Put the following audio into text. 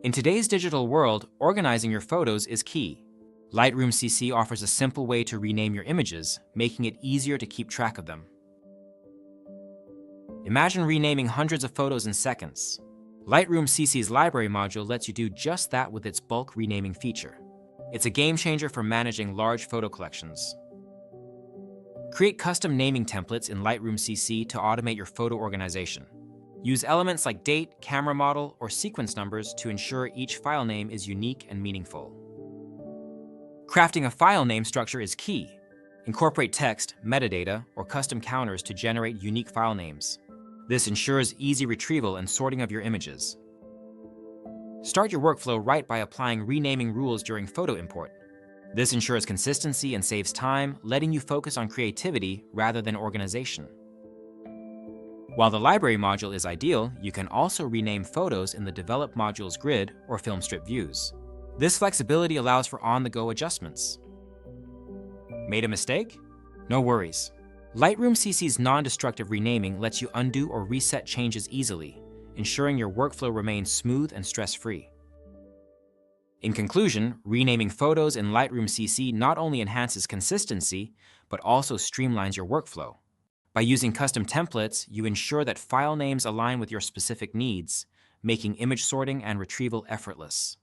In today's digital world, organizing your photos is key. Lightroom CC offers a simple way to rename your images, making it easier to keep track of them. Imagine renaming hundreds of photos in seconds. Lightroom CC's library module lets you do just that with its bulk renaming feature. It's a game changer for managing large photo collections. Create custom naming templates in Lightroom CC to automate your photo organization. Use elements like date, camera model, or sequence numbers to ensure each file name is unique and meaningful. Crafting a file name structure is key. Incorporate text, metadata, or custom counters to generate unique file names. This ensures easy retrieval and sorting of your images. Start your workflow right by applying renaming rules during photo import. This ensures consistency and saves time, letting you focus on creativity rather than organization. While the library module is ideal, you can also rename photos in the Develop module's grid or film strip views. This flexibility allows for on-the-go adjustments. Made a mistake? No worries. Lightroom CC's non-destructive renaming lets you undo or reset changes easily, ensuring your workflow remains smooth and stress-free. In conclusion, renaming photos in Lightroom CC not only enhances consistency, but also streamlines your workflow. By using custom templates, you ensure that file names align with your specific needs, making image sorting and retrieval effortless.